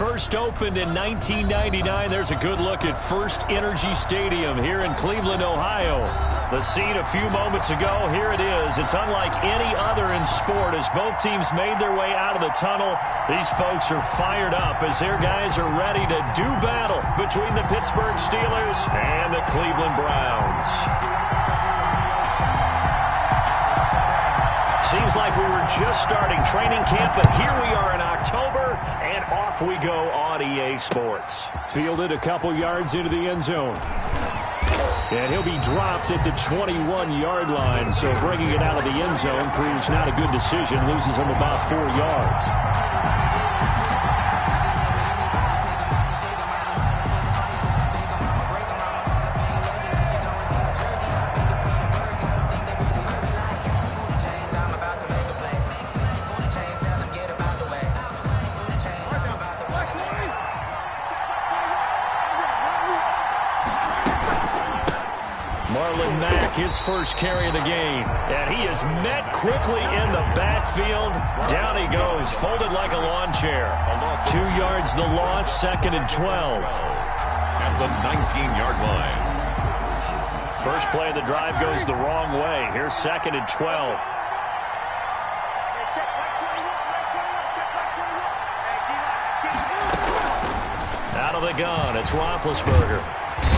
First opened in 1999. There's a good look at First Energy Stadium here in Cleveland, Ohio. The scene a few moments ago, here it is. It's unlike any other in sport as both teams made their way out of the tunnel. These folks are fired up as their guys are ready to do battle between the Pittsburgh Steelers and the Cleveland Browns. Seems like we were just starting training camp, but here we are in October, and off we go on EA Sports. Fielded a couple yards into the end zone. And he'll be dropped at the 21-yard line, so bringing it out of the end zone proves not a good decision, loses him about 4 yards. His first carry of the game, and he is met quickly in the backfield. Down he goes, folded like a lawn chair. 2 yards the loss, 2nd and 12. At the 19-yard line. First play of the drive goes the wrong way. Here's 2nd and 12. Out of the gun, it's Roethlisberger.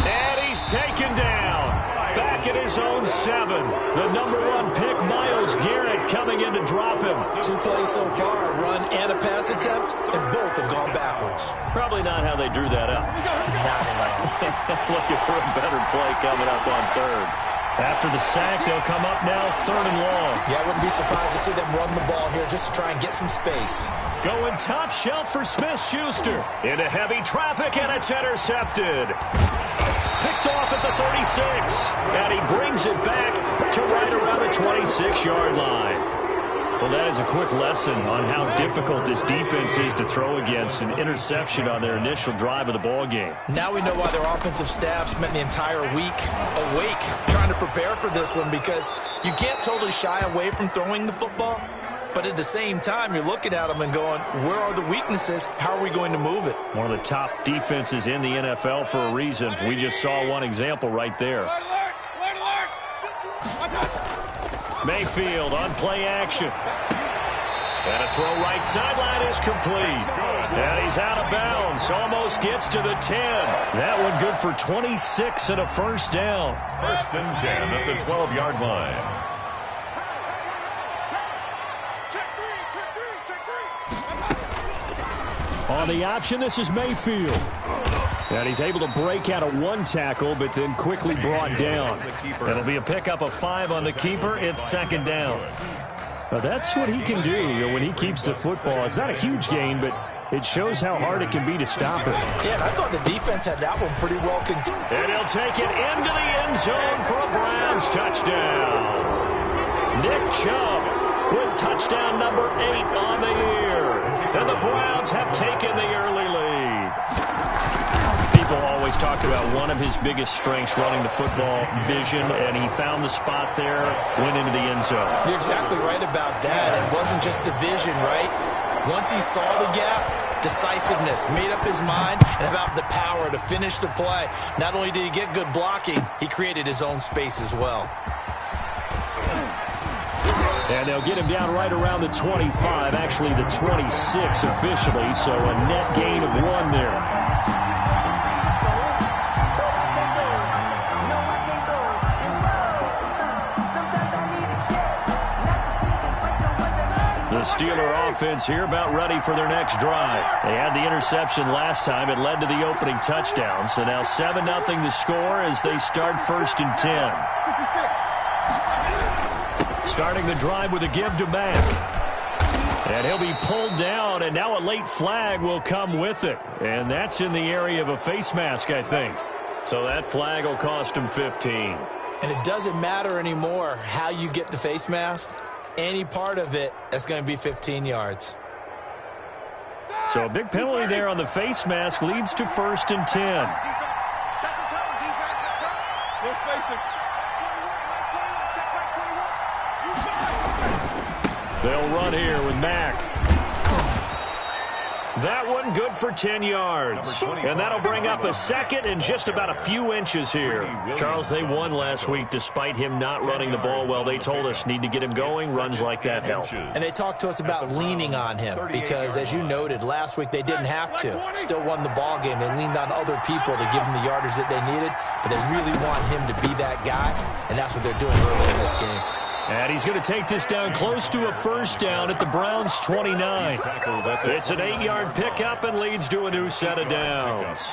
And he's taken down. Back at his own 7. The number 1 pick, Myles Garrett, coming in to drop him. 2 plays so far, a run and a pass attempt, and both have gone backwards. Probably not how they drew that up. Not at all. Looking for a better play coming up on 3rd. After the sack, they'll come up now 3rd and long. Yeah, I wouldn't be surprised to see them run the ball here just to try and get some space. Going top shelf for Smith-Schuster. Into heavy traffic, and it's intercepted. Picked off at the 36, and he brings it back to right around the 26-yard line. Well, that is a quick lesson on how difficult this defense is to throw against. An interception on their initial drive of the ball game. Now we know why their offensive staff spent the entire week awake trying to prepare for this one, because you can't totally shy away from throwing the football. But at the same time, you're looking at them and going, where are the weaknesses? How are we going to move it? One of the top defenses in the NFL for a reason. We just saw one example right there. Mayfield on play action. And a throw right sideline is complete. And he's out of bounds. Almost gets to the 10. That one good for 26 and a first down. 1st and 10 at the 12-yard line. On the option, this is Mayfield. And he's able to break out of 1 tackle, but then quickly brought down. It'll be a pickup of 5 on the keeper. It's 2nd down. Now that's what he can do when he keeps the football. It's not a huge gain, but it shows how hard it can be to stop it. Yeah, and I thought the defense had that one pretty well contained. And he'll take it into the end zone for a Browns touchdown. Nick Chubb with touchdown number 8 on the year. And the Browns have taken the early lead. People always talk about one of his biggest strengths running the football, vision, and he found the spot there, went into the end zone. You're exactly right about that. It wasn't just the vision, right? Once he saw the gap, decisiveness, made up his mind, and about the power to finish the play. Not only did he get good blocking, he created his own space as well. And they'll get him down right around the 25, actually the 26 officially, so a net gain of 1 there. The Steeler offense here about ready for their next drive. They had the interception last time. It led to the opening touchdown. So now 7-0 the score as they start 1st and 10. Starting the drive with a give to Mack. And he'll be pulled down, and now a late flag will come with it. And that's in the area of a face mask, I think. So that flag will cost him 15. And it doesn't matter anymore how you get the face mask. Any part of it, that's going to be 15 yards. So a big penalty there on the face mask leads to 1st and 10. They'll run here with Mack. That one good for 10 yards. And that'll bring up a second and just about a few inches here. Charles, they won last week despite him not running the ball well. They told us need to get him going. Runs like that help. And they talked to us about leaning on him because, as you noted, last week they didn't have to. Still won the ball game. They leaned on other people to give them the yardage that they needed, but they really want him to be that guy, and that's what they're doing early in this game. And he's going to take this down close to a first down at the Browns' 29. It's an 8-yard pickup and leads to a new set of downs.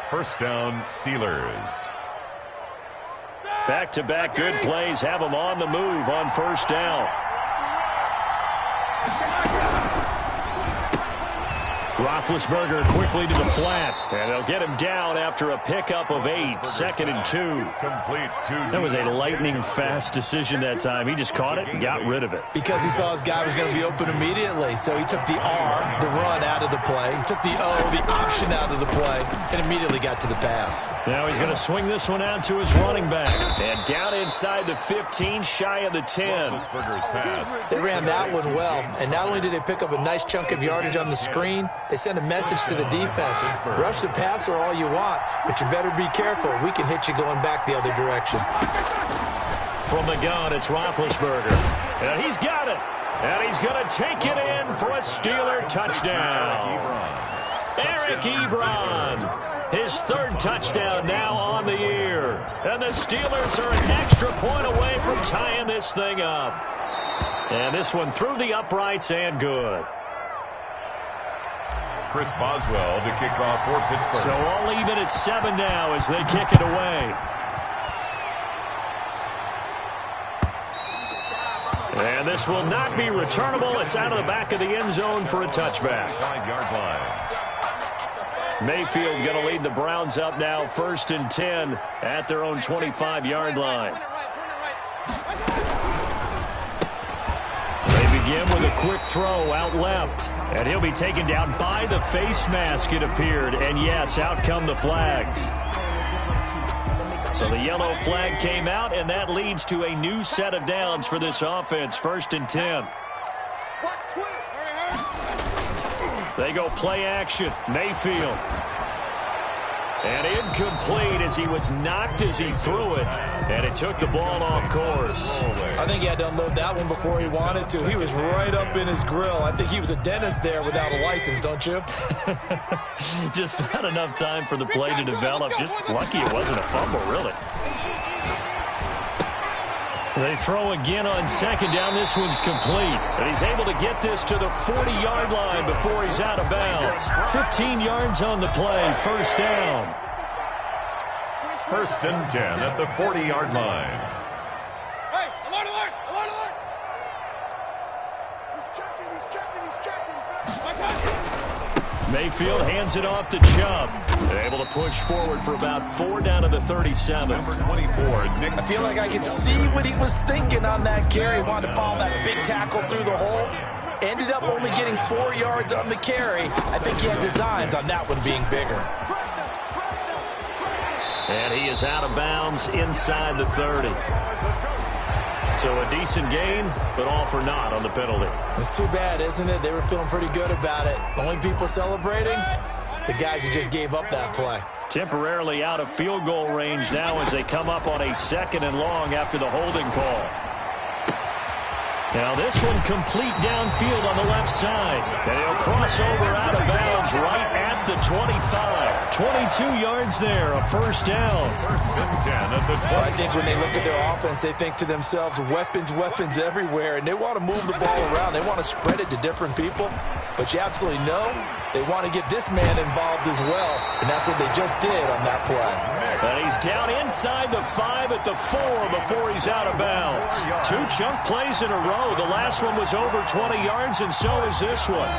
First down, Steelers. Back-to-back good plays have them on the move on first down. Roethlisberger quickly to the flat, and they'll get him down after a pickup of 8, 2nd and 2. That was a lightning-fast decision that time. He just caught it and got rid of it. Because he saw his guy was going to be open immediately, so he took the R, the run, out of the play. He took the O, the option, out of the play, and immediately got to the pass. Now he's going to swing this one out to his running back. And down inside the 15, shy of the 10. They ran that one well, and not only did they pick up a nice chunk of yardage on the screen, they sent a message to the defense. Rush the passer all you want, but you better be careful. We can hit you going back the other direction. From the gun, it's Roethlisberger. And he's got it. And he's going to take it in for a Steeler touchdown. Eric Ebron, his 3rd touchdown now on the year. And the Steelers are an extra point away from tying this thing up. And this one through the uprights and good. Chris Boswell to kick off for Pittsburgh. So all even at 7 now as they kick it away. And this will not be returnable. It's out of the back of the end zone for a touchback. 5-yard line. Mayfield going to lead the Browns up now, 1st and 10 at their own 25-yard line. They begin with a quick throw out left. And he'll be taken down by the face mask, it appeared. And yes, out come the flags. So the yellow flag came out, and that leads to a new set of downs for this offense. 1st and 10. They go play action. Mayfield. And incomplete as he was knocked as he threw it. And it took the ball off course. I think he had to unload that one before he wanted to. He was right up in his grill. I think he was a dentist there without a license, don't you? Just not enough time for the play to develop. Just lucky it wasn't a fumble, really. They throw again on 2nd down. This one's complete. And he's able to get this to the 40-yard line before he's out of bounds. 15 yards on the play. 1st down. 1st and 10 at the 40-yard line. Hey, alert, alert, alert, alert. He's checking. Mayfield hands it off to Chubb. They're able to push forward for about 4 down to the 37. Number 24, Nick. I feel like I could see what he was thinking on that carry. He wanted to follow that big tackle through the hole. Ended up only getting 4 yards on the carry. I think he had designs on that one being bigger. And he is out of bounds inside the 30. So a decent gain, but all for naught on the penalty. It's too bad, isn't it? They were feeling pretty good about it. The only people celebrating, the guys who just gave up that play. Temporarily out of field goal range now as they come up on a 2nd and long after the holding call. Now this one complete downfield on the left side. And he'll cross over out of bounds right at the 25. 22 yards there, a 1st down. 1st and 10 at the 20. I think when they look at their offense, they think to themselves, weapons, weapons everywhere. And they want to move the ball around. They want to spread it to different people. But you absolutely know they want to get this man involved as well. And that's what they just did on that play. And he's down inside the 5 at the 4 before he's out of bounds. 2 chunk plays in a row. The last one was over 20 yards, and so is this one.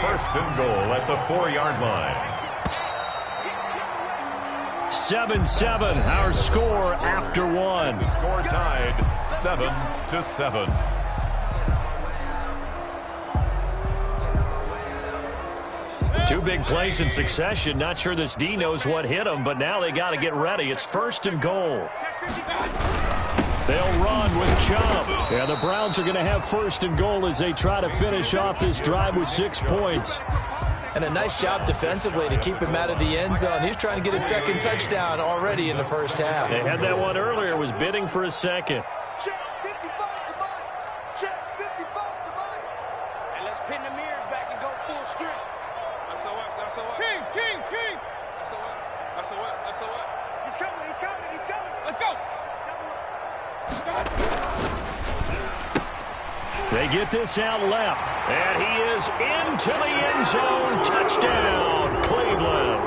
1st and goal at the 4-yard line. 7-7, our score after 1. The score tied 7-7. Two big plays in succession. Not sure this D knows what hit him, but now they got to get ready. It's 1st and goal. They'll run with Chubb. Yeah, the Browns are going to have 1st and goal as they try to finish off this drive with 6 points. And a nice job defensively to keep him out of the end zone. He's trying to get his second touchdown already in the first half. They had that one earlier, was bidding for a second. Check 55 to Mike. Check 55 to Mike. And let's pin the mirrors back and go full strength. SOS, SOS. Kings, Kings, Kings. SOS, SOS, SOS. He's coming, he's coming, he's coming. Let's go. They get this out left, and he is into the end zone. Touchdown, Cleveland.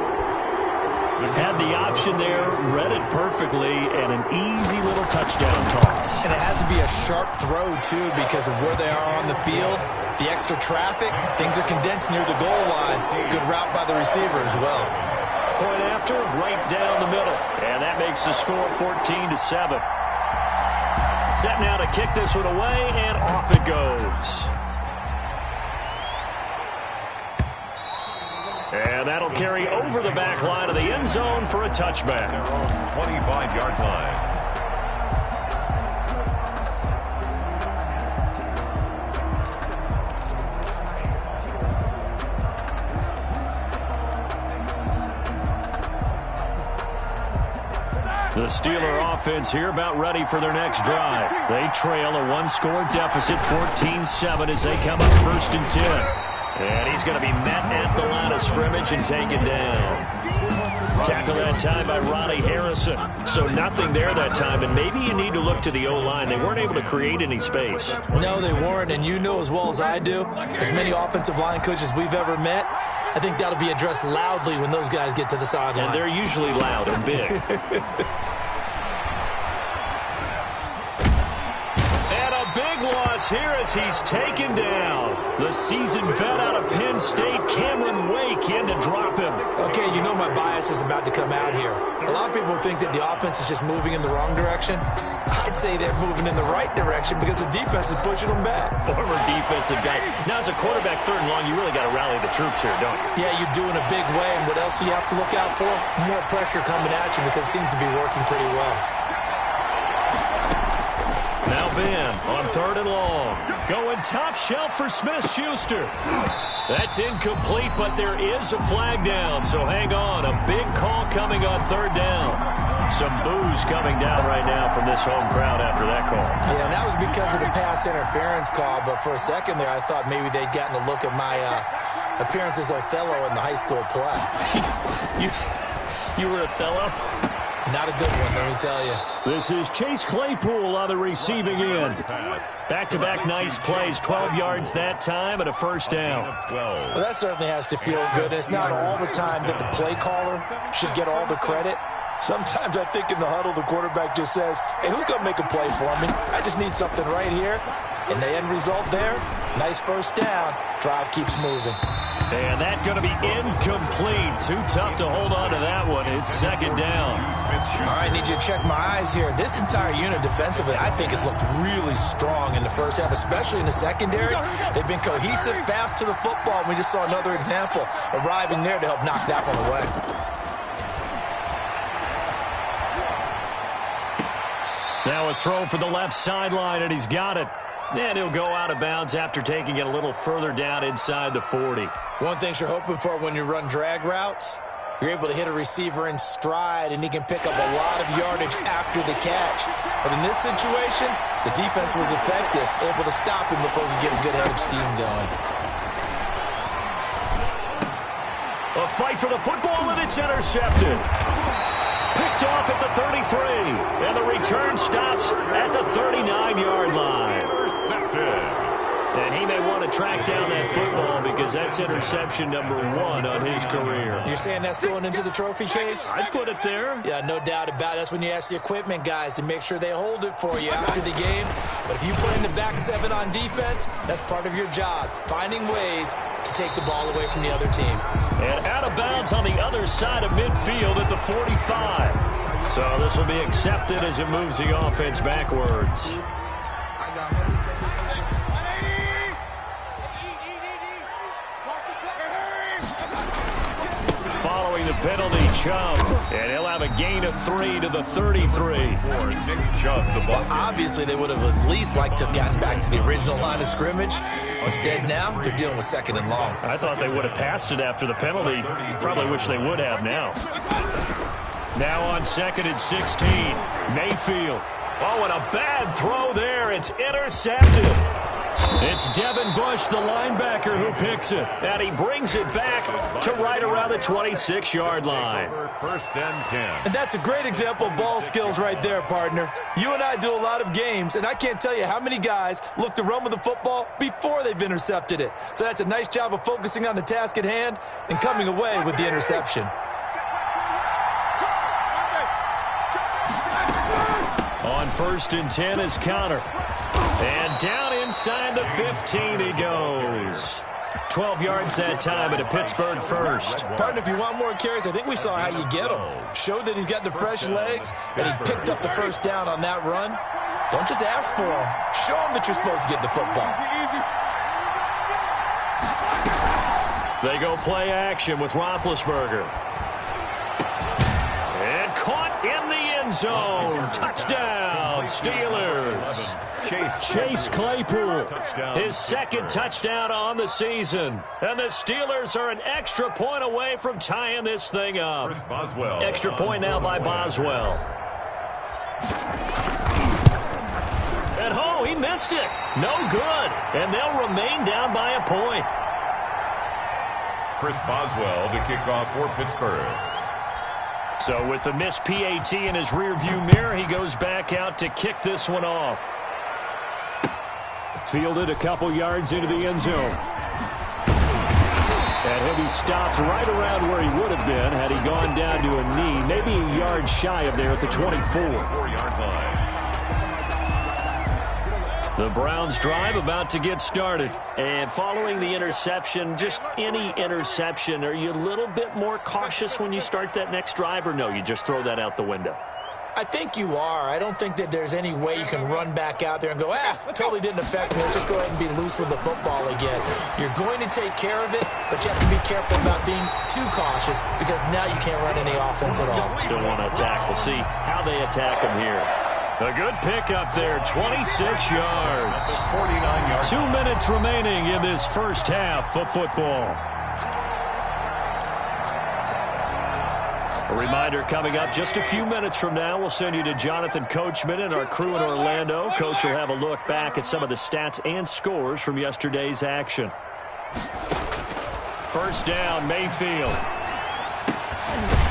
Had the option there, read it perfectly, and an easy little touchdown toss. And it has to be a sharp throw, too, because of where they are on the field, the extra traffic, things are condensed near the goal line. Good route by the receiver as well. Point after, right down the middle, and that makes the score 14-7. Set now to kick this one away, and off it goes. And that'll carry over the back line of the end zone for a touchback. 25-yard line. The Steeler offense here about ready for their next drive. They trail a one-score deficit, 14-7, as they come up 1st and 10. And he's going to be met at the line of scrimmage and taken down. Tackle that time by Ronnie Harrison. So nothing there that time, and maybe you need to look to the O-line. They weren't able to create any space. No, they weren't, and you know as well as I do, as many offensive line coaches we've ever met, I think that'll be addressed loudly when those guys get to the sideline. And they're usually loud and big. Here as he's taken down. The seasoned vet out of Penn State, Cameron Wake, in to drop him. Okay, you know my bias is about to come out here. A lot of people think that the offense is just moving in the wrong direction. I'd say they're moving in the right direction because the defense is pushing them back. Former defensive guy. Now, as a quarterback, 3rd and long, you really got to rally the troops here, don't you? Yeah, you're doing a big way, and what else do you have to look out for? More pressure coming at you because it seems to be working pretty well. Now Ben on 3rd and long. Going top shelf for Smith-Schuster. That's incomplete, but there is a flag down, so hang on. A big call coming on 3rd down. Some boos coming down right now from this home crowd after that call. Yeah, and that was because of the pass interference call, but for a second there I thought maybe they'd gotten a look at my appearance as Othello in the high school play. You were Othello? Not a good one, let me tell you. This is Chase Claypool on the receiving end. Back-to-back nice plays, 12 yards that time and a 1st down. Well, that certainly has to feel good. It's not all the time that the play caller should get all the credit. Sometimes I think in the huddle, the quarterback just says, hey, who's going to make a play for me? I just need something right here. And the end result there, nice 1st down. Drive keeps moving. And that's going to be incomplete. Too tough to hold on to that one. It's 2nd down. All right, need you to check my eyes here. This entire unit defensively, I think, has looked really strong in the first half, especially in the secondary. They've been cohesive, fast to the football. We just saw another example arriving there to help knock that one away. Now a throw for the left sideline, and he's got it. And he'll go out of bounds after taking it a little further down inside the 40. One thing you're hoping for when you run drag routes, you're able to hit a receiver in stride, and he can pick up a lot of yardage after the catch. But in this situation, the defense was effective, able to stop him before he could get a good head of steam going. A fight for the football, and it's intercepted. Picked off at the 33, and the return stops at the 39-yard line. And he may want to track down that football because that's interception number 1 on his career. You're saying that's going into the trophy case? I'd put it there. Yeah, no doubt about it. That's when you ask the equipment guys to make sure they hold it for you after the game. But if you put in the back 7 on defense, that's part of your job, finding ways to take the ball away from the other team. And out of bounds on the other side of midfield at the 45. So this will be accepted as it moves the offense backwards. during the penalty, Chubb. And he'll have a gain of 3 to the 33. Nick Chubb, the ball. Obviously, they would have at least liked to have gotten back to the original line of scrimmage. Instead, now they're dealing with 2nd and long. I thought they would have passed it after the penalty. Probably wish they would have now. Now on 2nd and 16, Mayfield. Oh, and a bad throw there. It's intercepted. It's Devin Bush, the linebacker, who picks it. And he brings it back to right around the 26-yard line. 1st and 10. And that's a great example of ball skills right there, partner. You and I do a lot of games, and I can't tell you how many guys look to run with the football before they've intercepted it. So that's a nice job of focusing on the task at hand and coming away with the interception. On 1st and 10 is Connor. And down inside the 15 he goes. 12 yards that time at a Pittsburgh first. Partner, if you want more carries, I think we saw how you get him. Showed that he's got the fresh legs, and he picked up the first down on that run. Don't just ask for him. Show him that you're supposed to get the football. They go play action with Roethlisberger. And caught in the end zone. Touchdown, Steelers. Chase Claypool, his 2nd touchdown on the season. And the Steelers are an extra point away from tying this thing up. Extra point now by Boswell. And oh, he missed it. No good. And they'll remain down by a point. Chris Boswell to kick off for Pittsburgh. So with the missed PAT in his rearview mirror, he goes back out to kick this one off. Fielded a couple yards into the end zone. And he'll be stopped right around where he would have been had he gone down to a knee, maybe a yard shy of there at the 24. 4-yard line. The Browns drive about to get started. And following the interception, just any interception, are you a little bit more cautious when you start that next drive, or no, you just throw that out the window? I think you are. I don't think that there's any way you can run back out there and go, totally didn't affect me. Let's just go ahead and be loose with the football again. You're going to take care of it, but you have to be careful about being too cautious because now you can't run any offense at all. Still want to attack. We'll see how they attack him here. A good pickup there, 26 yards. 49 yards. 2 minutes remaining in this first half of football. A reminder coming up just a few minutes from now, we'll send you to Jonathan Coachman and our crew in Orlando. Coach will have a look back at some of the stats and scores from yesterday's action. First down, Mayfield.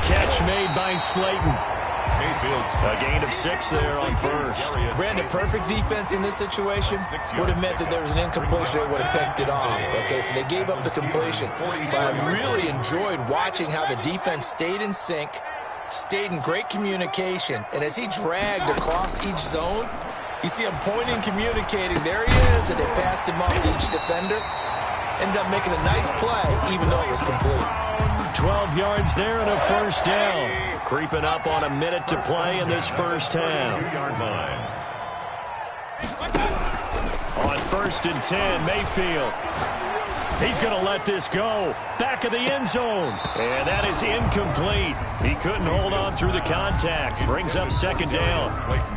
Catch made by Slayton. A gain of 6 there on first. Brandon, perfect defense in this situation would have meant that there was an incompletion that would have picked it off. Okay, so they gave up the completion. But I really enjoyed watching how the defense stayed in sync, stayed in great communication, and as he dragged across each zone, you see him pointing, communicating. There he is, and they passed him off to each defender. Ended up making a nice play, even though it was complete. 12 yards there and a first down. Creeping up on a minute to play in this first half. 2-yard line. On 1st and 10, Mayfield. He's going to let this go. Back of the end zone. And that is incomplete. He couldn't hold on through the contact. Brings up 2nd down.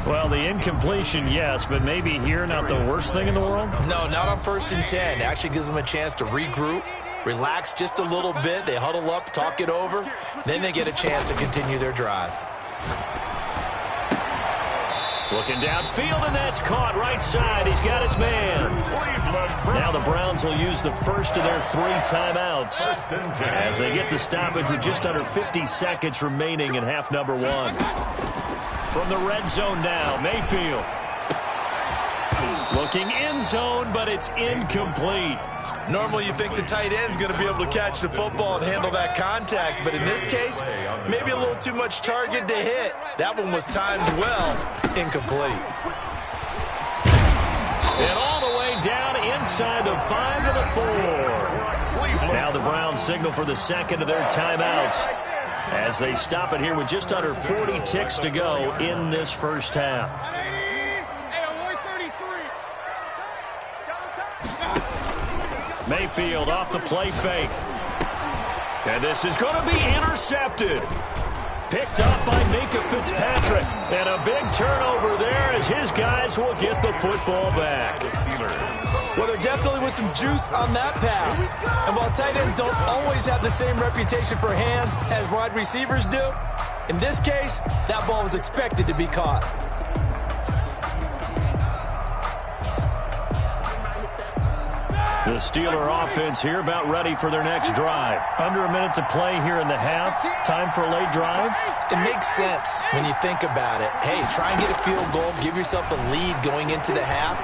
Well, the incompletion, yes, but maybe here not the worst thing in the world? No, not on 1st and 10. It actually gives them a chance to regroup, relax just a little bit. They huddle up, talk it over. Then they get a chance to continue their drive. Looking downfield, and that's caught right side. He's got his man. Now the Browns will use the first of their 3 timeouts as they get the stoppage with just under 50 seconds remaining in half number 1. From the red zone now, Mayfield. Looking end zone, but it's incomplete. Normally you think the tight end's going to be able to catch the football and handle that contact, but in this case, maybe a little too much target to hit. That one was timed well, incomplete. And all the way down inside the 5 to the 4. Now the Browns signal for the second of their timeouts as they stop it here with just under 40 ticks to go in this first half. Mayfield off the play fake. And this is going to be intercepted. Picked up by Minka Fitzpatrick. And a big turnover there as his guys will get the football back. Well, there definitely was some juice on that pass. And while tight ends don't always have the same reputation for hands as wide receivers do, in this case, that ball was expected to be caught. The Steeler offense here about ready for their next drive. Under a minute to play here in the half. Time for a late drive. It makes sense when you think about it. Hey, try and get a field goal. Give yourself a lead going into the half.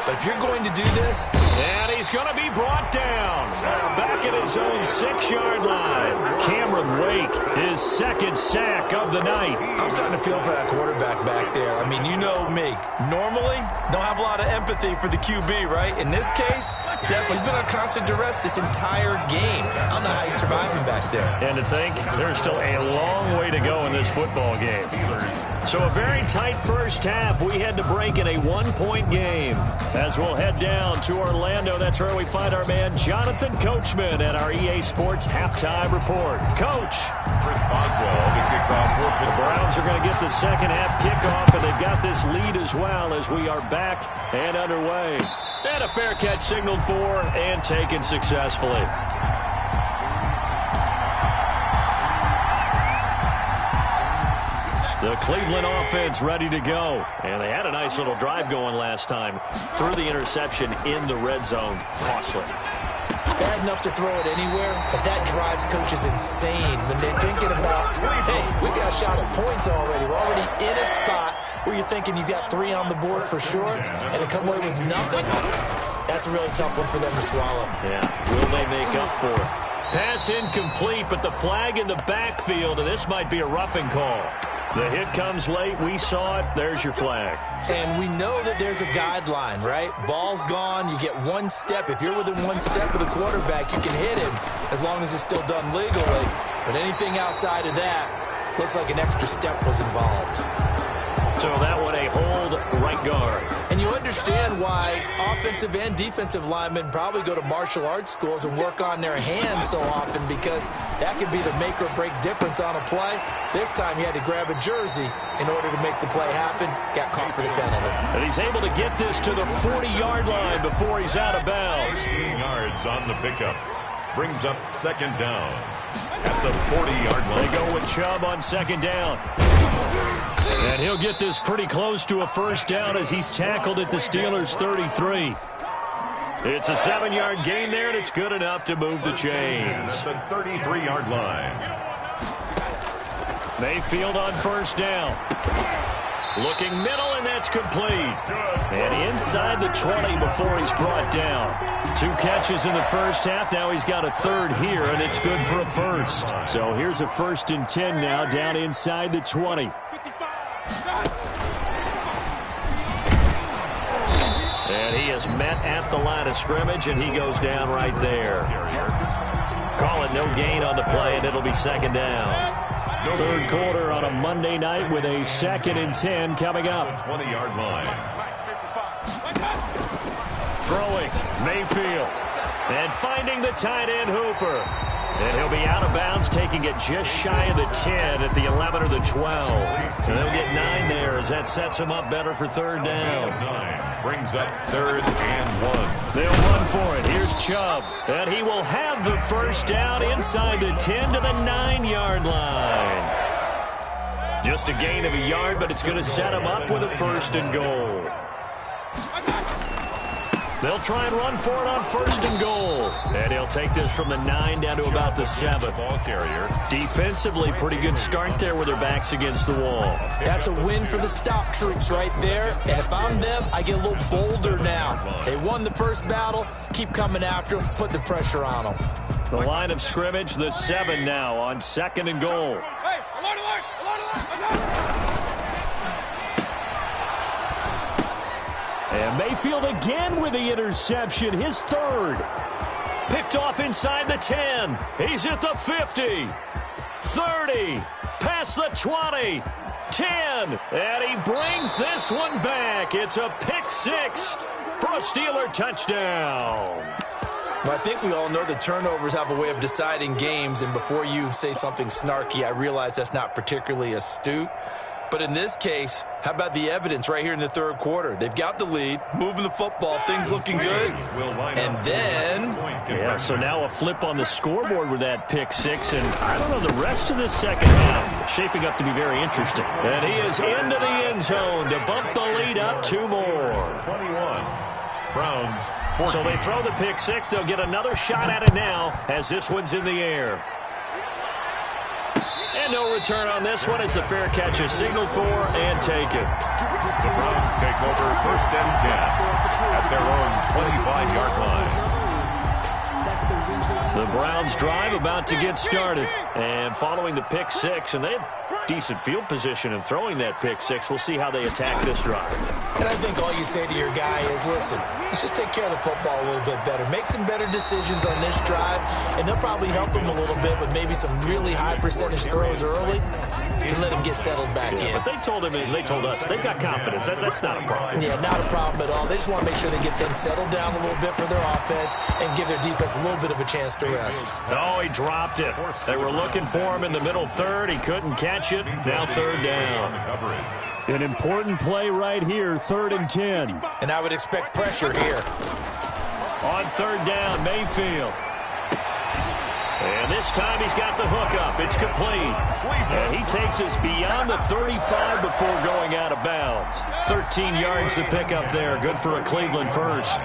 But if you're going to do this... And he's going to be brought down. Back at his own 6-yard line. Cameron Wake, his second sack of the night. I'm starting to feel for that quarterback back there. I mean, you know me. Normally, don't have a lot of empathy for the QB, right? In this case, definitely he's been on constant duress this entire game. I don't know how he's surviving back there. And to think, there's still a long way to go in this football game. So a very tight first half. We had to break in a 1-point game. As we'll head down to Orlando, that's where we find our man Jonathan Coachman at our EA Sports Halftime Report. Coach. Chris Boswell to kick off. The Browns are going to get the second half kickoff, and they've got this lead as well as we are back and underway. And a fair catch signaled for and taken successfully. The Cleveland offense ready to go. And they had a nice little drive going last time. Threw the interception in the red zone. Costly. Bad enough to throw it anywhere, but that drives coaches insane when they're thinking about, hey, we got a shot at points already. We're already in a spot where you're thinking you got 3 on the board for sure, and to come away with nothing, that's a really tough one for them to swallow. Yeah, will they make up for it? Pass incomplete, but the flag in the backfield, and this might be a roughing call. The hit comes late. We saw it. There's your flag. And we know that there's a guideline, right? Ball's gone. You get 1 step. If you're within 1 step of the quarterback, you can hit him as long as it's still done legally. But anything outside of that looks like an extra step was involved. So that one a hold right guard. And you understand why offensive and defensive linemen probably go to martial arts schools and work on their hands so often, because that could be the make or break difference on a play. This time he had to grab a jersey in order to make the play happen. Got caught for the penalty. And he's able to get this to the 40-yard line before he's out of bounds. 15 yards on the pickup. Brings up second down at the 40-yard line. They go with Chubb on second down. And he'll get this pretty close to a first down as he's tackled at the Steelers' 33. It's a 7-yard gain there, and it's good enough to move the chains. At the 33-yard line. Mayfield on first down. Looking middle, and that's complete. And inside the 20 before he's brought down. 2 catches in the first half. Now he's got a third here, and it's good for a first. So here's a 1st and 10 now down inside the 20. And he is met at the line of scrimmage, and he goes down right there. Call it no gain on the play, and it'll be second down. Third quarter on a Monday night with a 2nd and 10 coming up. 20-yard line. Throwing, Mayfield. And finding the tight end, Hooper. And he'll be out of bounds, taking it just shy of the 10 at the 11 or the 12. And they'll get 9 there as that sets him up better for third down. 9 brings up 3rd and 1. They'll run for it. Here's Chubb. And he will have the first down inside the 10 to the 9-yard line. Just a gain of a yard, but it's going to set him up with a 1st and goal. They'll try and run for it on 1st and goal. And he'll take this from the 9 down to about the 7. Ball carrier. Defensively, pretty good start there with their backs against the wall. That's a win for the stop troops right there. And if I'm them, I get a little bolder now. They won the first battle. Keep coming after them. Put the pressure on them. The line of scrimmage, the 7 now on 2nd and goal. Hey, alert, alert, alert, alert. And Mayfield again with the interception, his 3rd. Picked off inside the 10. He's at the 50. 30. Past the 20. 10. And he brings this one back. It's a pick 6 for a Steeler touchdown. Well, I think we all know that turnovers have a way of deciding games, and before you say something snarky, I realize that's not particularly astute. But in this case, how about the evidence right here in the third quarter? They've got the lead, moving the football, things looking good. And then... Yeah, so now a flip on the scoreboard with that pick six. And I don't know, the rest of the second half shaping up to be very interesting. And he is into the end zone to bump the lead up 2 more. 21. Browns 14. So they throw the pick six. They'll get another shot at it now as this one's in the air. And no return on this one as the fair catch is signaled for and taken. The Browns take over 1st and 10 at their own 25-yard line. The Browns drive about to get started. And following the pick six, and they have decent field position in throwing that pick six. We'll see how they attack this drive. And I think all you say to your guy is, listen, let's just take care of the football a little bit better. Make some better decisions on this drive, and they'll probably help him a little bit with maybe some really high percentage throws early to let him get settled back in. But they told him, and they told us, they've got confidence. That's not a problem. Yeah, not a problem at all. They just want to make sure they get things settled down a little bit for their offense and give their defense a little bit of a chance to rest. Oh, he dropped it. They were looking for him in the middle third. He couldn't catch it. Now 3rd down. An important play right here, 3rd and 10. And I would expect pressure here. On 3rd down, Mayfield. And this time he's got the hook up. It's complete. And he takes us beyond the 35 before going out of bounds. 13 yards to pick up there. Good for a Cleveland first.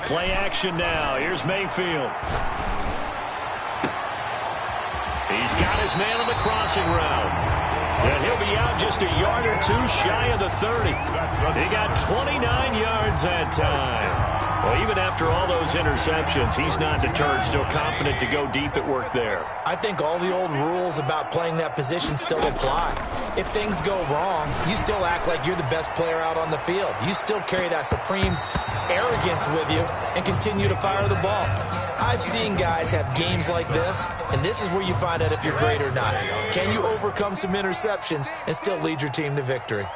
Play action now. Here's Mayfield. He's got his man on the crossing route. And he'll be out just a yard or two shy of the 30. He got 29 yards that time. Well, even after all those interceptions, he's not deterred, still confident to go deep at work there. I think all the old rules about playing that position still apply. If things go wrong, you still act like you're the best player out on the field. You still carry that supreme arrogance with you and continue to fire the ball. I've seen guys have games like this, and this is where you find out if you're great or not. Can you overcome some interceptions and still lead your team to victory?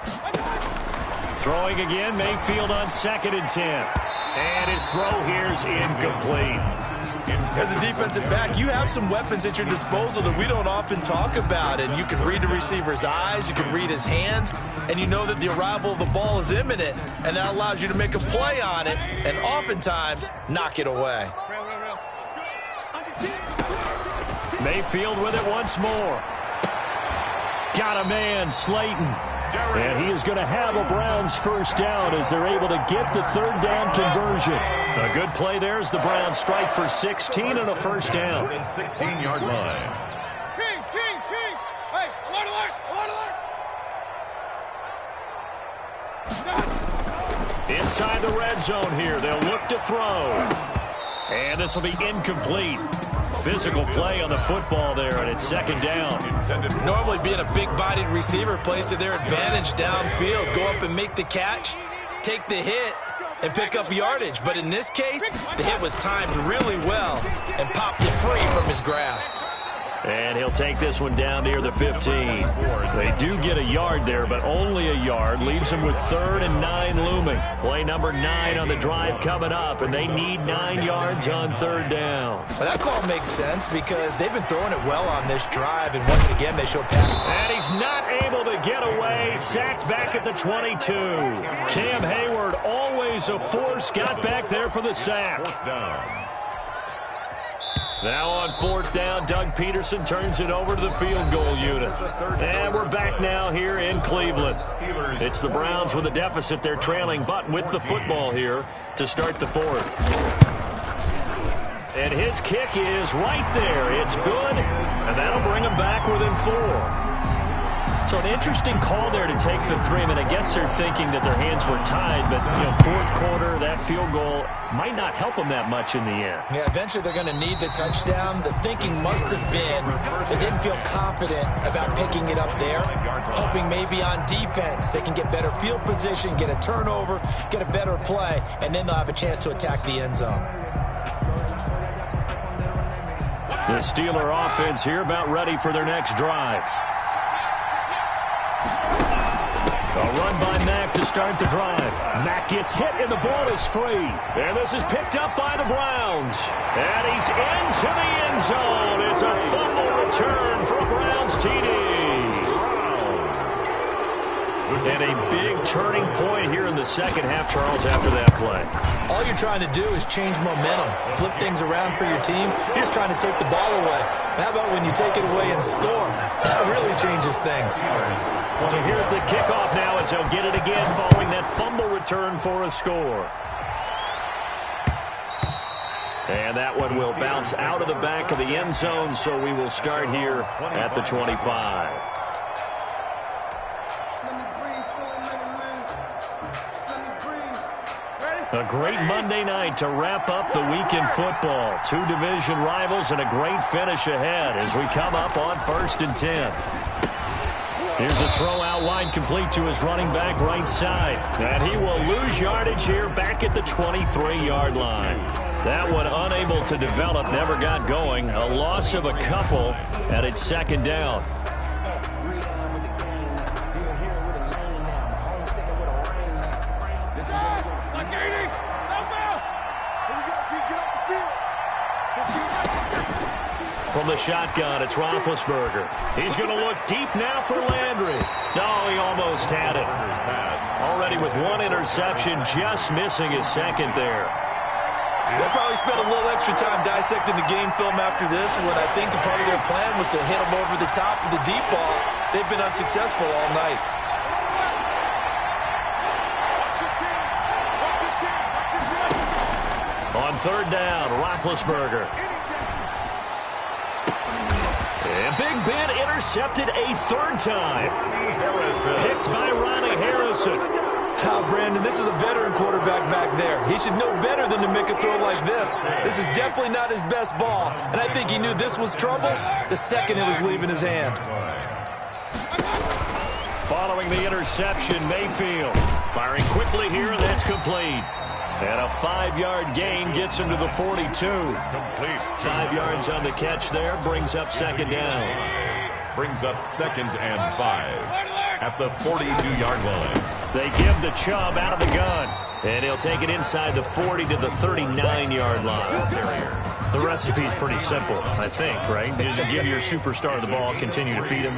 Throwing again, Mayfield on 2nd and 10. And his throw here's incomplete. As a defensive back, you have some weapons at your disposal that we don't often talk about. And you can read the receiver's eyes, you can read his hands, and you know that the arrival of the ball is imminent. And that allows you to make a play on it and oftentimes knock it away. Mayfield with it once more. Got a man, Slayton. And he is going to have a Browns first down as they're able to get the 3rd down conversion. A good play there as the Browns strike for 16 and a first down. 16-yard line. Kings! Hey, alert! Inside the red zone here, they'll look to throw. And this will be incomplete. Physical play on the football there, and it's 2nd down. Normally being a big-bodied receiver plays to their advantage downfield. Go up and make the catch, take the hit, and pick up yardage. But in this case, the hit was timed really well and popped it free from his grasp. And he'll take this one down near the 15. They do get a yard there, but only a yard. Leaves them with 3rd and 9 looming. Play number 9 on the drive coming up, and they need 9 yards on 3rd down. Well, that call makes sense because they've been throwing it well on this drive, and once again, they show pass. And he's not able to get away. Sacked back at the 22. Cam Hayward, always a force, got back there for the sack. Now on 4th down, Doug Peterson turns it over to the field goal unit. And we're back now here in Cleveland. It's the Browns with a deficit. They're trailing, but with the football here to start the 4th. And his kick is right there. It's good, and that'll bring them back within 4. So an interesting call there to take the 3. I mean, I guess they're thinking that their hands were tied, but, 4th quarter, that field goal might not help them that much in the end. Yeah, eventually they're going to need the touchdown. The thinking must have been they didn't feel confident about picking it up there, hoping maybe on defense they can get better field position, get a turnover, get a better play, and then they'll have a chance to attack the end zone. The Steeler offense here about ready for their next drive. A run by Mack to start the drive. Mack gets hit and the ball is free. And this is picked up by the Browns. And he's into the end zone. It's a fumble return for a Browns TD. And a big turning point here in the second half, Charles, after that play. All you're trying to do is change momentum, flip things around for your team. You're just trying to take the ball away. How about when you take it away and score? That really changes things. So here's the kickoff now as he'll get it again following that fumble return for a score. And that one will bounce out of the back of the end zone, so we will start here at the 25. A great Monday night to wrap up the week in football. Two division rivals and a great finish ahead as we come up on 1st and 10. Here's a throw out wide, complete to his running back right side. And he will lose yardage here back at the 23-yard line. That one unable to develop, never got going. A loss of a couple, and it's 2nd down. From the shotgun, it's Roethlisberger. He's going to look deep now for Landry. No, he almost had it. Already with one interception, just missing his second there. They'll probably spend a little extra time dissecting the game film after this, when I think the part of their plan was to hit him over the top of the deep ball. They've been unsuccessful all night. On 3rd down, Roethlisberger. And Big Ben intercepted a 3rd time. Picked by Ronnie Harrison. Brandon, this is a veteran quarterback back there. He should know better than to make a throw like this. This is definitely not his best ball, and I think he knew this was trouble the second it was leaving his hand. Following the interception, Mayfield firing quickly here, and that's complete. And a 5-yard gain gets him to the 42. Complete. 5 yards on the catch there, brings up 2nd down. Brings up 2nd and 5 at the 42-yard line. They give the Chubb out of the gun, and he'll take it inside the 40 to the 39-yard line. The recipe's pretty simple, I think, right? Just give your superstar the ball, continue to feed him.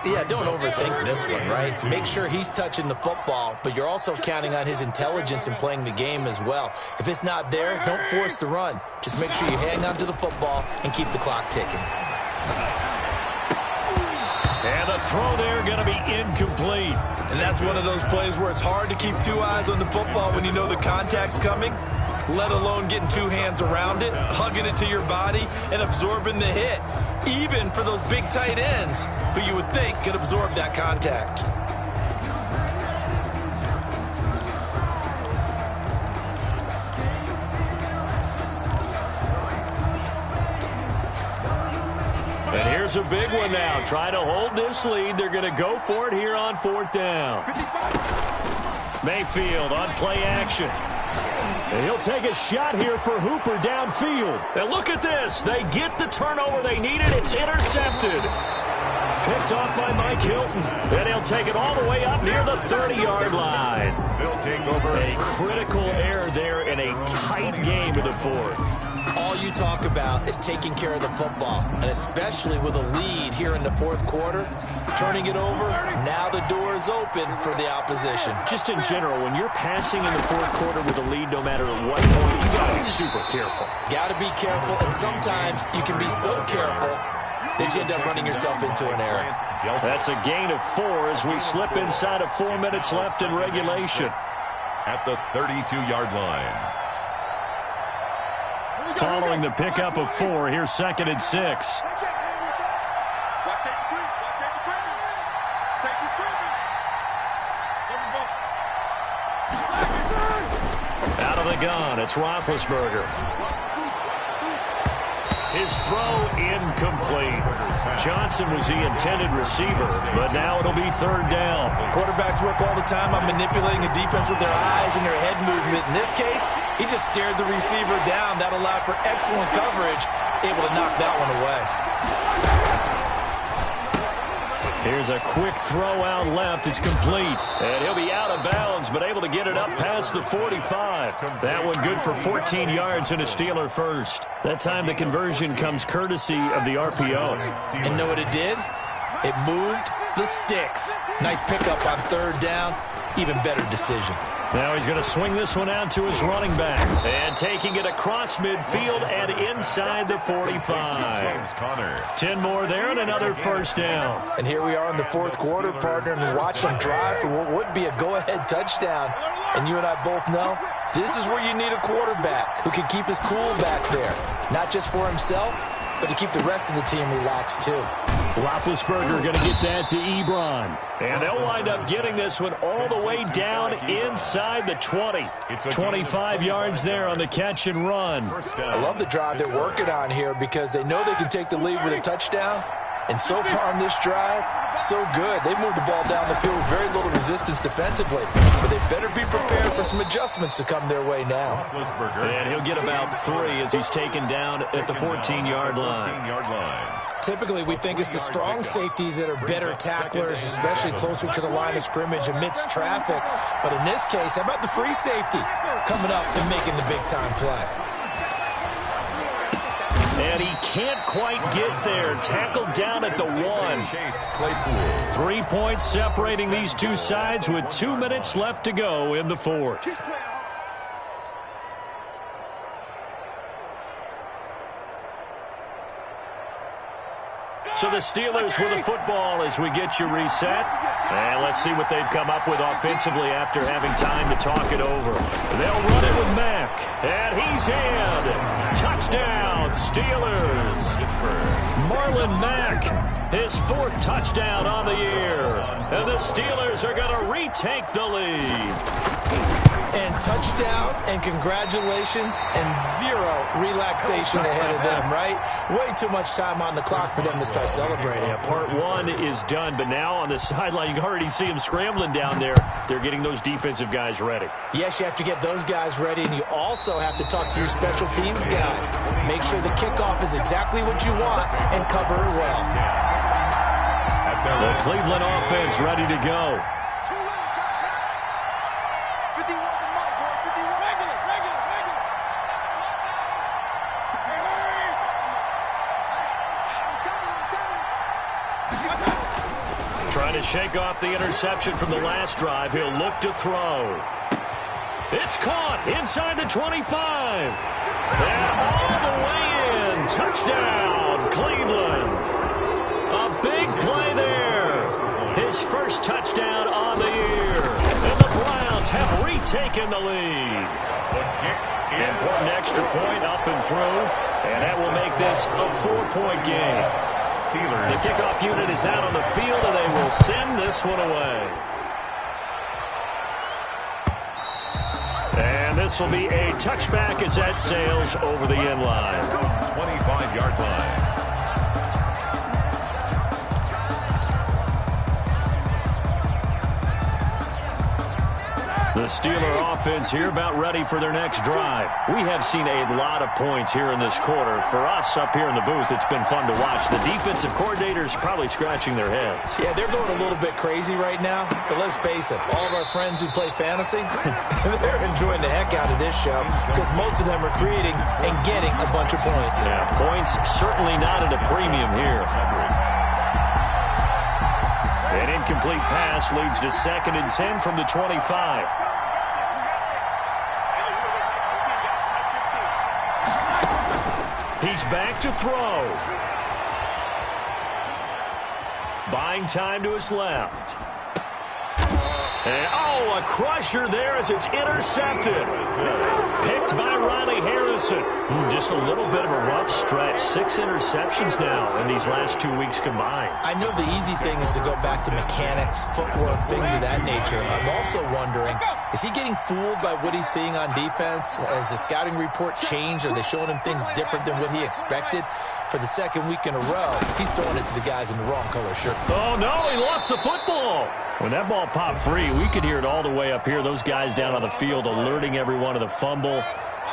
Yeah, don't overthink this one, right? Make sure he's touching the football, but you're also counting on his intelligence in playing the game as well. If it's not there, don't force the run. Just make sure you hang on to the football and keep the clock ticking. And the throw there going to be incomplete. And that's one of those plays where it's hard to keep 2 eyes on the football when you know the contact's coming, let alone getting 2 hands around it, hugging it to your body, and absorbing the hit, even for those big tight ends who you would think could absorb that contact. And here's a big one now. Trying to hold this lead. They're going to go for it here on 4th down. Mayfield on play action. And he'll take a shot here for Hooper downfield. And look at this. They get the turnover they needed. It's intercepted. Picked off by Mike Hilton. And he'll take it all the way up near the 30-yard line. They'll take over. A critical error there in a tight game in the 4th. All you talk about is taking care of the football, and especially with a lead here in the 4th quarter, turning it over, now the door is open for the opposition. Just in general, when you're passing in the 4th quarter with a lead, no matter at what point, you got to be super careful. Got to be careful, and sometimes you can be so careful that you end up running yourself into an error. That's a gain of 4 as we slip inside of 4 minutes left in regulation. At the 32-yard line. Following the pickup of 4, here's 2nd and 6. Out of the gun, it's Roethlisberger. His throw incomplete. Johnson was the intended receiver, but now it'll be 3rd down. Quarterbacks work all the time on manipulating a defense with their eyes and their head movement. In this case, he just stared the receiver down. That allowed for excellent coverage, able to knock that one away. Here's a quick throw out left. It's complete. And he'll be out of bounds, but able to get it up past the 45. That one good for 14 yards and a Steeler first. That time the conversion comes courtesy of the RPO. And know what it did? It moved the sticks. Nice pickup on third down. Even better decision. Now he's going to swing this one out to his running back. And taking it across midfield and inside the 45. 10 more there and another first down. And here we are in the fourth quarter, partner, and watch them drive for what would be a go-ahead touchdown. And you and I both know this is where you need a quarterback who can keep his cool back there. Not just for himself, but to keep the rest of the team relaxed too. Roethlisberger going to get that to Ebron. And they'll wind up getting this one all the way down inside the 20. 25 yards there on the catch and run. I love the drive they're working on here because they know they can take the lead with a touchdown. And so far on this drive, so good. They moved the ball down the field with very little resistance defensively. But they better be prepared for some adjustments to come their way now. And he'll get about 3 as he's taken down at the 14-yard line. Typically, we think it's the strong safeties that are better tacklers, especially closer to the line of scrimmage amidst traffic. But in this case, how about the free safety coming up and making the big-time play? And he can't quite get there. Tackled down at the 1. 3 points separating these two sides with 2 minutes left to go in the fourth. So the Steelers with the football as we get you reset. And let's see what they've come up with offensively after having time to talk it over. They'll run it with Mack. And he's in. Touchdown, Steelers. Marlon Mack, his 4th touchdown on the year. And the Steelers are going to retake the lead. And touchdown, and congratulations, and 0 relaxation ahead of them, right? Way too much time on the clock for them to start celebrating. Yeah, part 1 is done, but now on the sideline, you can already see them scrambling down there. They're getting those defensive guys ready. Yes, you have to get those guys ready, and you also have to talk to your special teams guys. Make sure the kickoff is exactly what you want and cover it well. The Cleveland offense ready to go. Trying to shake off the interception from the last drive. He'll look to throw. It's caught inside the 25. And all the way in. Touchdown, Cleveland. A big play there. His first touchdown on the year. And the Browns have retaken the lead. Important extra point up and through. And that will make this a 4-point game. The kickoff unit is out on the field, and they will send this one away. And this will be a touchback as that sails over the end line. 25-yard line. The Steeler offense here about ready for their next drive. We have seen a lot of points here in this quarter. For us up here in the booth, it's been fun to watch. The defensive coordinators probably scratching their heads. Yeah, they're going a little bit crazy right now. But let's face it, all of our friends who play fantasy, they're enjoying the heck out of this show because most of them are creating and getting a bunch of points. Yeah, points certainly not at a premium here. An incomplete pass leads to 2nd and 10 from the 25. He's back to throw. Buying time to his left. And, a crusher there as it's intercepted. Picked by Riley Harrison. Just a little bit of a rough stretch. 6 interceptions now in these last 2 weeks combined. I know the easy thing is to go back to mechanics, footwork, things of that nature. I'm also wondering, is he getting fooled by what he's seeing on defense? Has the scouting report changed? Are they showing him things different than what he expected? For the 2nd week in a row, he's throwing it to the guys in the wrong color shirt. Oh, no, he lost the football. When that ball popped free, we could hear it all the way up here. Those guys down on the field alerting everyone of the fumble.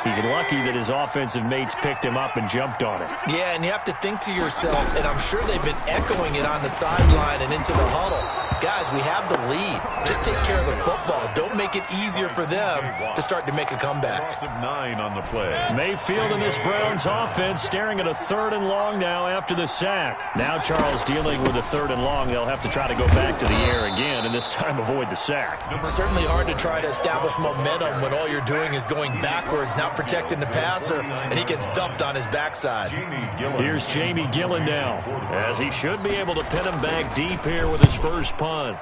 He's lucky that his offensive mates picked him up and jumped on him. Yeah, and you have to think to yourself, and I'm sure they've been echoing it on the sideline and into the huddle. Guys, we have the lead. Just take care of the football. Don't make it easier for them to start to make a comeback. Loss of 9 on the play. Mayfield and this Browns offense staring at a 3rd and long now after the sack. Now Charles dealing with a 3rd and long. They'll have to try to go back to the air again, and this time avoid the sack. It's certainly hard to try to establish momentum when all you're doing is going backwards, not protecting the passer, and he gets dumped on his backside. Here's Jamie Gillen now, as he should be able to pin him back deep here with his first punt.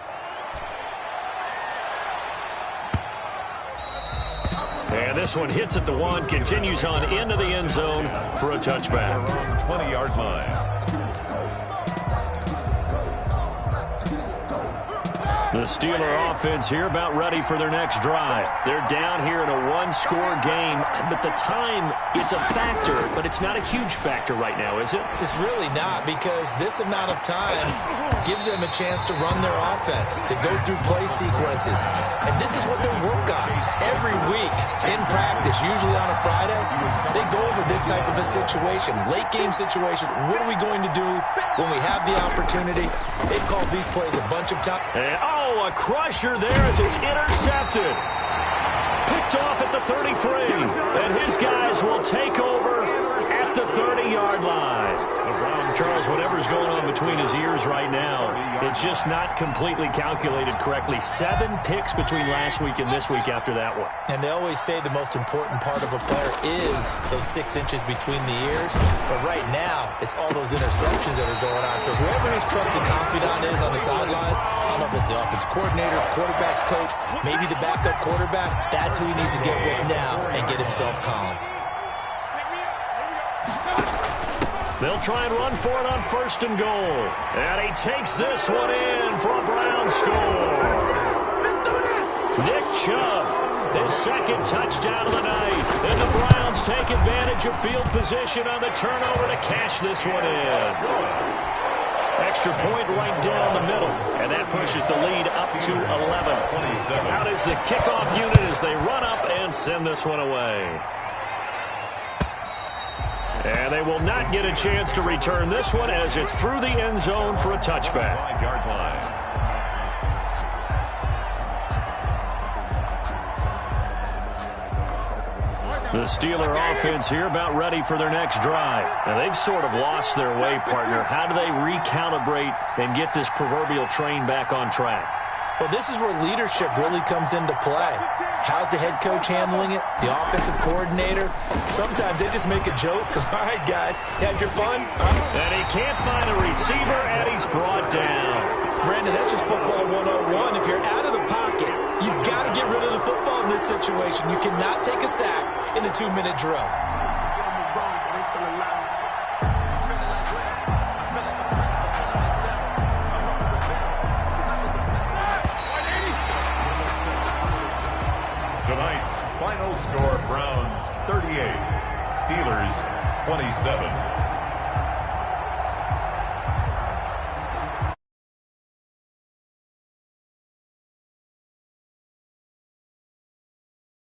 And this one hits at the 1, continues on into the end zone for a touchback. 20-yard line. The Steeler offense here about ready for their next drive. They're down here in a 1-score game, but the time, it's a factor, but it's not a huge factor right now, is it? It's really not, because this amount of time gives them a chance to run their offense, to go through play sequences. And this is what they work on every week in practice, usually on a Friday. They go over this type of a situation, late game situation. What are we going to do when we have the opportunity? They've called these plays a bunch of times. A crusher there as it's intercepted. Picked off at the 33. And his guys will take over at the 30-yard line. Charles, whatever's going on between his ears right now, it's just not completely calculated correctly. 7 picks between last week and this week after that one. And they always say the most important part of a player is those 6 inches between the ears. But right now, it's all those interceptions that are going on. So whoever his trusted confidant is on the sidelines, I don't know if it's the offense coordinator, the quarterback's coach, maybe the backup quarterback, that's who he needs to get with now and get himself calm. They'll try and run for it on 1st and goal. And he takes this one in for a Brown score. Nick Chubb, his 2nd touchdown of the night. And the Browns take advantage of field position on the turnover to cash this one in. Extra point right down the middle. And that pushes the lead up to 11. Out is the kickoff unit as they run up and send this one away. And they will not get a chance to return this one as it's through the end zone for a touchback. 5-yard line. The Steeler offense here about ready for their next drive. Now, they've sort of lost their way, partner. How do they recalibrate and get this proverbial train back on track? Well, this is where leadership really comes into play. How's the head coach handling it? The offensive coordinator? Sometimes they just make a joke. All right, guys, had your fun? And he can't find a receiver, and he's brought down. Brandon, that's just football 101. If you're out of the pocket, you've got to get rid of the football in this situation. You cannot take a sack in a 2-minute drill. Tonight's final score, Browns 38, Steelers 27.